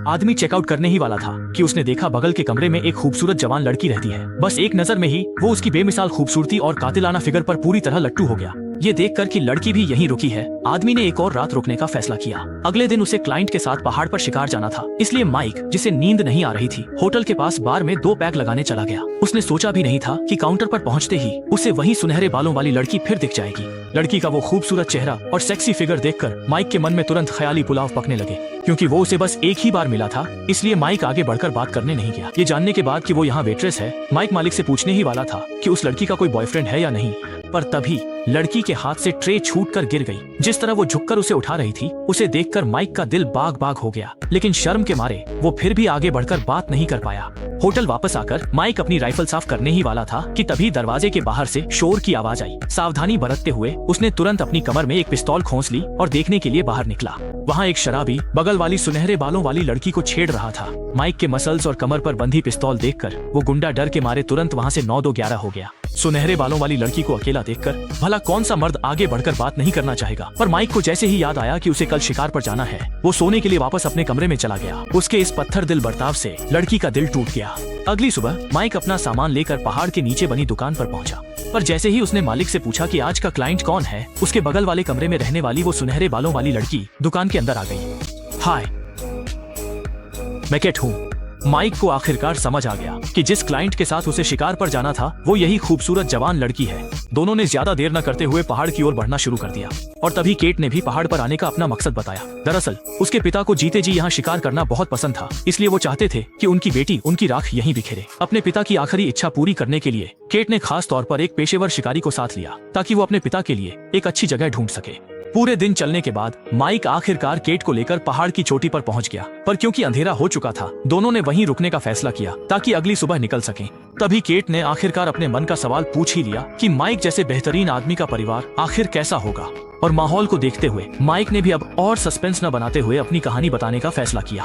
आदमी चेकआउट करने ही वाला था कि उसने देखा बगल के कमरे में एक खूबसूरत जवान लड़की रहती है। बस एक नजर में ही वो उसकी बेमिसाल खूबसूरती और कातिलाना फिगर पर पूरी तरह लट्टू हो गया। ये देखकर कि लड़की भी यहीं रुकी है, आदमी ने एक और रात रुकने का फैसला किया। अगले दिन उसे क्लाइंट के साथ पहाड़ पर शिकार जाना था, इसलिए माइक, जिसे नींद नहीं आ रही थी, होटल के पास बार में 2 पैग लगाने चला गया। उसने सोचा भी नहीं था कि काउंटर पर पहुंचते ही उसे वही सुनहरे बालों वाली लड़की फिर दिख जाएगी। लड़की का वो खूबसूरत चेहरा और सेक्सी फिगर देखकर माइक के मन में तुरंत ख्याली पुलाव पकने लगे। क्योंकि वो उसे बस एक ही बार मिला था, इसलिए माइक आगे बढ़कर बात करने नहीं गया। ये जानने के बाद कि वो यहाँ वेट्रेस है, माइक मालिक से पूछने ही वाला था कि उस लड़की का कोई बॉयफ्रेंड है या नहीं, पर तभी लड़की के हाथ से ट्रे छूटकर गिर गई। जिस तरह वो झुककर उसे उठा रही थी, उसे देखकर माइक का दिल बाग बाग हो गया, लेकिन शर्म के मारे वो फिर भी आगे बढ़कर बात नहीं कर पाया। होटल वापस आकर माइक अपनी राइफल साफ करने ही वाला था कि तभी दरवाजे के बाहर से शोर की आवाज आई। सावधानी बरतते हुए उसने तुरंत अपनी कमर में एक पिस्तौल खोस ली और देखने के लिए बाहर निकला। वहाँ एक शराबी बगल वाली सुनहरे बालों वाली लड़की को छेड़ रहा था। माइक के मसल्स और कमर पर बंधी पिस्तौल देखकर वो गुंडा डर के मारे तुरंत वहाँ से 9-2-11 हो गया। सुनहरे बालों वाली लड़की को अकेला देखकर भला कौन सा मर्द आगे बढ़कर बात नहीं करना चाहेगा, पर माइक को जैसे ही याद आया कि उसे कल शिकार पर जाना है, वो सोने के लिए वापस अपने कमरे में चला गया। उसके इस पत्थर दिल बर्ताव से लड़की का दिल टूट गया। अगली सुबह माइक अपना सामान लेकर पहाड़ के नीचे बनी दुकान पर पहुंचा, पर जैसे ही उसने मालिक से पूछा कि आज का क्लाइंट कौन है, उसके बगल वाले कमरे में रहने वाली वो सुनहरे बालों वाली लड़की दुकान के अंदर आ गई। हाय, मैं केट हूँ। माइक को आखिरकार समझ आ गया कि जिस क्लाइंट के साथ उसे शिकार पर जाना था वो यही खूबसूरत जवान लड़की है। दोनों ने ज्यादा देर न करते हुए पहाड़ की ओर बढ़ना शुरू कर दिया और तभी केट ने भी पहाड़ पर आने का अपना मकसद बताया। दरअसल उसके पिता को जीते जी यहाँ शिकार करना बहुत पसंद था, इसलिए वो चाहते थे कि उनकी बेटी उनकी राख यहीं बिखेरे। अपने पिता की आखिरी इच्छा पूरी करने के लिए केट ने खास तौर पर एक पेशेवर शिकारी को साथ लिया ताकि वो अपने पिता के लिए एक अच्छी जगह ढूंढ सके। पूरे दिन चलने के बाद माइक आखिरकार केट को लेकर पहाड़ की चोटी पर पहुंच गया, पर क्योंकि अंधेरा हो चुका था, दोनों ने वहीं रुकने का फैसला किया ताकि अगली सुबह निकल सकें। तभी केट ने आखिरकार अपने मन का सवाल पूछ ही लिया कि माइक जैसे बेहतरीन आदमी का परिवार आखिर कैसा होगा। और माहौल को देखते हुए माइक ने भी अब और सस्पेंस न बनाते हुए अपनी कहानी बताने का फैसला किया।